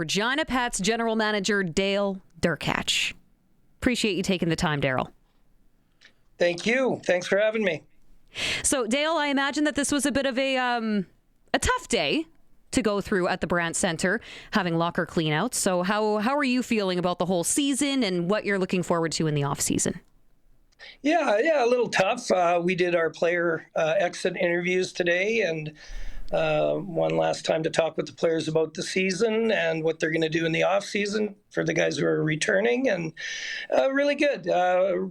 Regina Pats General Manager Dale Derkatch. Appreciate you taking the time, Daryl. Thank you. Thanks for having me. So, Dale, I imagine that this was a bit of a tough day to go through at the Brandt Center, having locker cleanouts. So how are you feeling about the whole season and what you're looking forward to in the off season? Yeah, a little tough. We did our player exit interviews today, and one last time to talk with the players about the season and what they're going to do in the off season for the guys who are returning, and really good.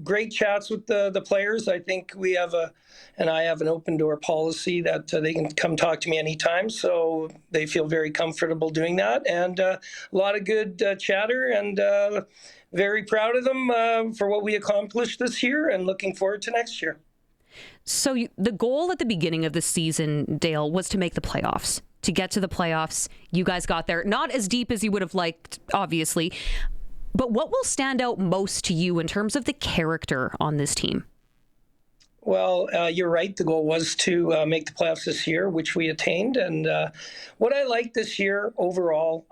Great chats with the players. I think I have an open door policy that they can come talk to me anytime, so they feel very comfortable doing that, and a lot of good chatter, and very proud of them for what we accomplished this year and looking forward to next year. So the goal at the beginning of the season, Dale, was to make the playoffs, to get to the playoffs. You guys got there, not as deep as you would have liked, obviously, but what will stand out most to you in terms of the character on this team? Well, you're right. The goal was to make the playoffs this year, which we attained. And what I like this year overall,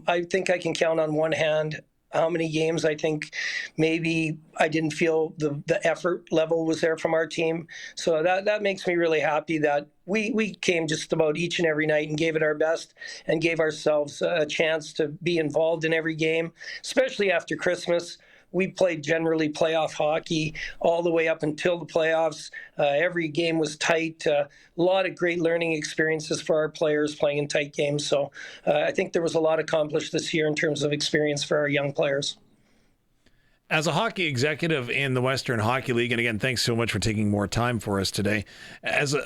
I think I can count on one hand how many games I think maybe I didn't feel the effort level was there from our team. So that makes me really happy that we came just about each and every night and gave it our best and gave ourselves a chance to be involved in every game, especially after Christmas. We played generally playoff hockey all the way up until the playoffs. Every game was tight. A lot of great learning experiences for our players playing in tight games. So I think there was a lot accomplished this year in terms of experience for our young players. As a hockey executive in the Western Hockey League, and again, thanks so much for taking more time for us today.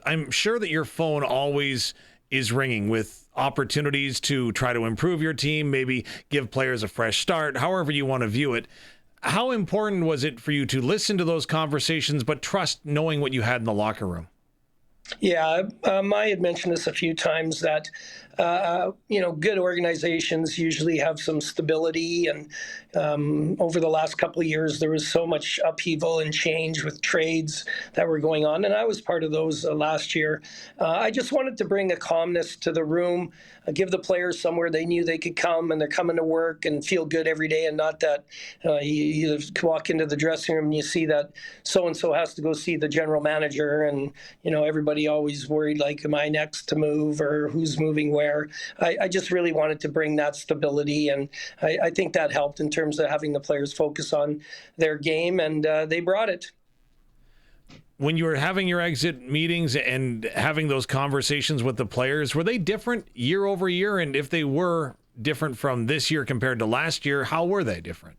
I'm sure that your phone always is ringing with opportunities to try to improve your team, maybe give players a fresh start, however you want to view it. How important was it for you to listen to those conversations, but trust knowing what you had in the locker room? Yeah, I had mentioned this a few times that, good organizations usually have some stability. And over the last couple of years, there was so much upheaval and change with trades that were going on. And I was part of those last year. I just wanted to bring a calmness to the room, give the players somewhere they knew they could come and they're coming to work and feel good every day, and not that you walk into the dressing room and you see that so-and-so has to go see the general manager, and, everybody always worried, like, am I next to move or who's moving where? I just really wanted to bring that stability, and I think that helped in terms of having the players focus on their game, and they brought it. When you were having your exit meetings and having those conversations with the players, were they different year over year? And if they were different from this year compared to last year, how were they different?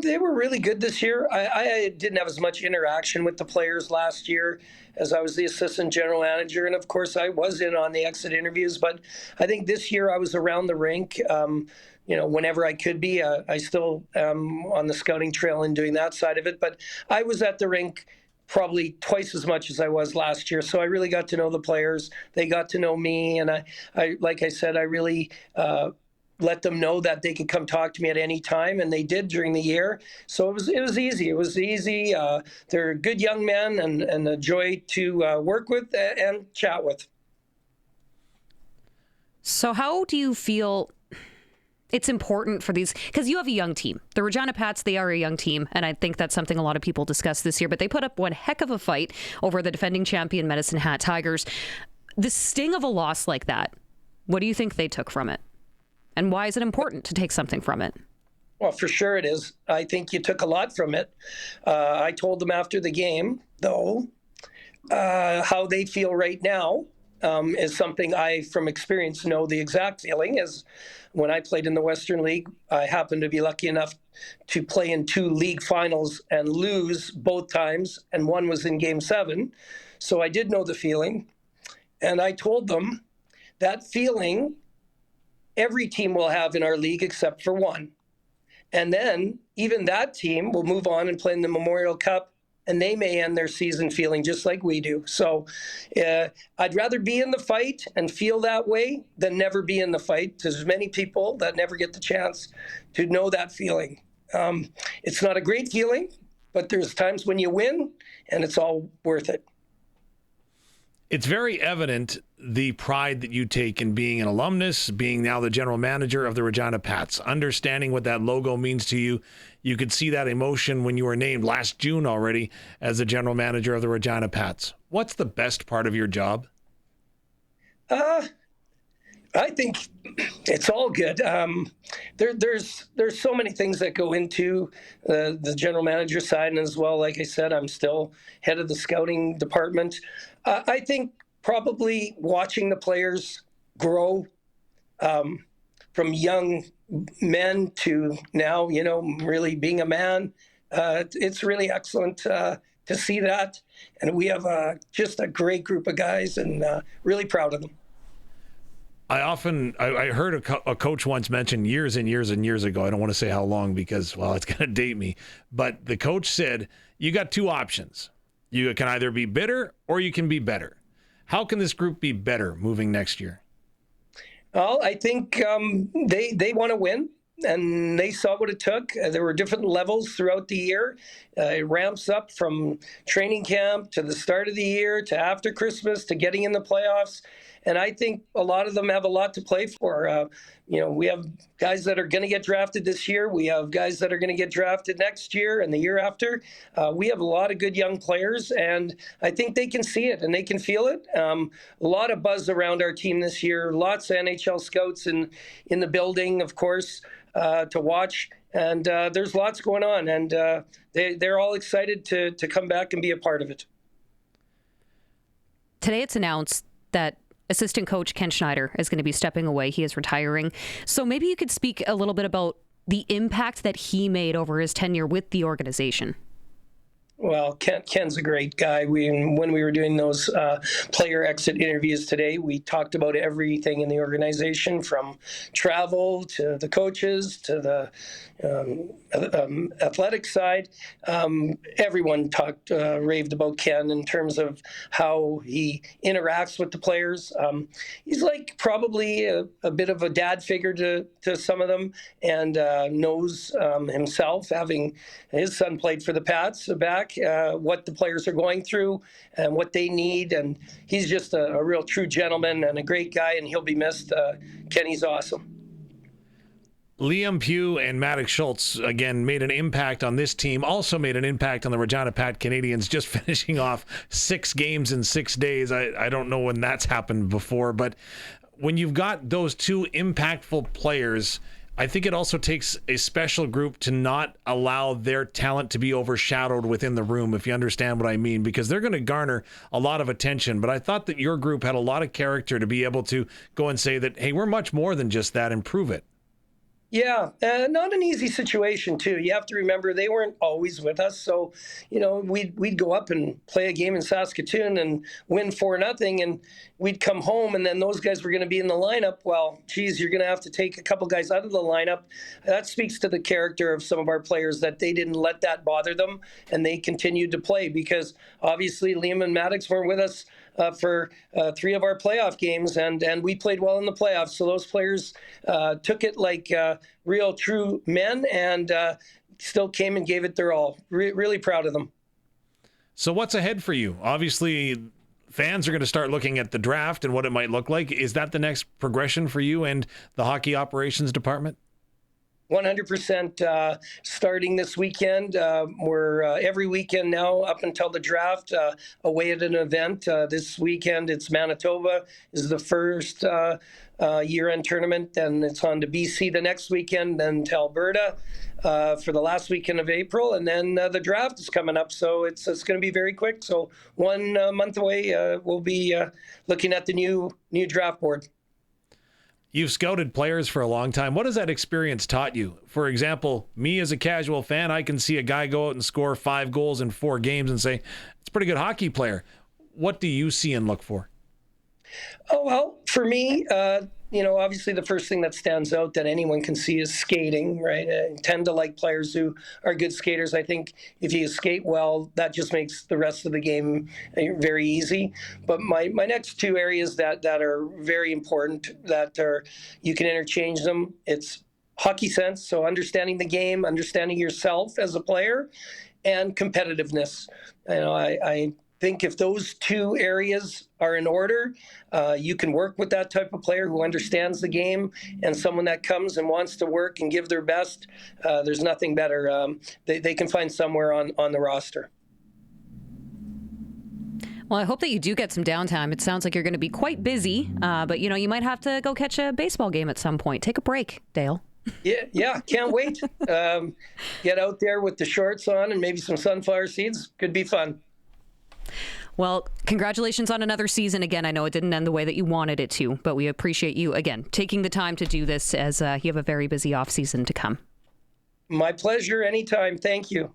They were really good this year. I didn't have as much interaction with the players last year as I was the assistant general manager. And of course, I was in on the exit interviews. But I think this year I was around the rink, whenever I could be. I still am on the scouting trail and doing that side of it. But I was at the rink probably twice as much as I was last year. So I really got to know the players. They got to know me. And I like I said, I really let them know that they could come talk to me at any time, and they did during the year. So it was easy. It was easy. They're good young men and a joy to work with and chat with. So how do you feel it's important for these, because you have a young team. The Regina Pats, they are a young team, and I think that's something a lot of people discussed this year, but they put up one heck of a fight over the defending champion Medicine Hat Tigers. The sting of a loss like that, what do you think they took from it? And why is it important to take something from it? Well, for sure it is. I think you took a lot from it. I told them after the game, though, how they feel right now is something I, from experience, know the exact feeling. Is when I played in the Western League, I happened to be lucky enough to play in 2 league finals and lose both times, and one was in Game 7. So I did know the feeling. And I told them that feeling every team will have in our league except for one. And then even that team will move on and play in the Memorial Cup, and they may end their season feeling just like we do. So I'd rather be in the fight and feel that way than never be in the fight. There's many people that never get the chance to know that feeling. It's not a great feeling, but there's times when you win, and it's all worth it. It's very evident the pride that you take in being an alumnus, being now the general manager of the Regina Pats, understanding what that logo means to you. You could see that emotion when you were named last June already as the general manager of the Regina Pats. What's the best part of your job? I think it's all good. There's so many things that go into the general manager side, and as well, like I said, I'm still head of the scouting department. I think probably watching the players grow from young men to now, really being a man. It's really excellent to see that, and we have just a great group of guys, and really proud of them. I heard a coach once mention years and years and years ago, I don't want to say how long because, well, it's going to date me, but the coach said, you got two options. You can either be bitter or you can be better. How can this group be better moving next year? Well, I think they want to win, and they saw what it took. There were different levels throughout the year. It ramps up from training camp to the start of the year to after Christmas to getting in the playoffs. And I think a lot of them have a lot to play for. We have guys that are going to get drafted this year. We have guys that are going to get drafted next year and the year after. We have a lot of good young players, and I think they can see it and they can feel it. A lot of buzz around our team this year. Lots of NHL scouts in the building, of course, to watch. And there's lots going on, and they're all excited to come back and be a part of it. Today it's announced that assistant coach Ken Schneider is going to be stepping away. He is retiring. So maybe you could speak a little bit about the impact that he made over his tenure with the organization. Well, Ken's a great guy. When we were doing those player exit interviews today, we talked about everything in the organization, from travel to the coaches to the athletic side. Everyone raved about Ken in terms of how he interacts with the players. He's like probably a bit of a dad figure to some of them, and knows himself, having his son played for the Pats back, what the players are going through and what they need. And he's just a real true gentleman and a great guy, and he'll be missed. Kenny's awesome. Liam Pugh and Maddox Schultz, again, made an impact on this team, also made an impact on the Regina Pat Canadians, just finishing off 6 games in 6 days. I don't know when that's happened before, but when you've got those two impactful players, I think it also takes a special group to not allow their talent to be overshadowed within the room, if you understand what I mean, because they're going to garner a lot of attention. But I thought that your group had a lot of character to be able to go and say that, hey, we're much more than just that, and prove it. Yeah, not an easy situation, too. You have to remember they weren't always with us. So, we'd go up and play a game in Saskatoon and win 4-0, and we'd come home, and then those guys were going to be in the lineup. Well, geez, you're going to have to take a couple guys out of the lineup. That speaks to the character of some of our players, that they didn't let that bother them, and they continued to play, because obviously Liam and Maddox weren't with us for 3 of our playoff games, and we played well in the playoffs. So those players took it like real true men, and still came and gave it their all. Really proud of them. So what's ahead for you? Obviously, fans are going to start looking at the draft and what it might look like. Is that the next progression for you and the hockey operations department? 100% starting this weekend. We're every weekend now up until the draft away at an event. This weekend it's Manitoba is the first year-end tournament. Then it's on to BC the next weekend, then to Alberta for the last weekend of April. And then the draft is coming up. So it's going to be very quick. So 1 month away, we'll be looking at the new draft board. You've scouted players for a long time. What has that experience taught you? For example, me as a casual fan, I can see a guy go out and score 5 goals in 4 games and say, it's a pretty good hockey player. What do you see and look for? Oh, well, for me, obviously the first thing that stands out that anyone can see is skating, right? I tend to like players who are good skaters. I think if you skate well, that just makes the rest of the game very easy. But my next 2 areas that are very important, that are, you can interchange them. It's hockey sense, so understanding the game, understanding yourself as a player, and competitiveness. I think if those two areas are in order, you can work with that type of player who understands the game and someone that comes and wants to work and give their best. There's nothing better. They can find somewhere on the roster. Well, I hope that you do get some downtime. It sounds like you're going to be quite busy, but you might have to go catch a baseball game at some point. Take a break, Dale. Yeah, can't wait. Get out there with the shorts on and maybe some sunflower seeds. Could be fun. Well, congratulations on another season. Again, I know it didn't end the way that you wanted it to, but we appreciate you, again, taking the time to do this as you have a very busy off season to come. My pleasure. Anytime. Thank you.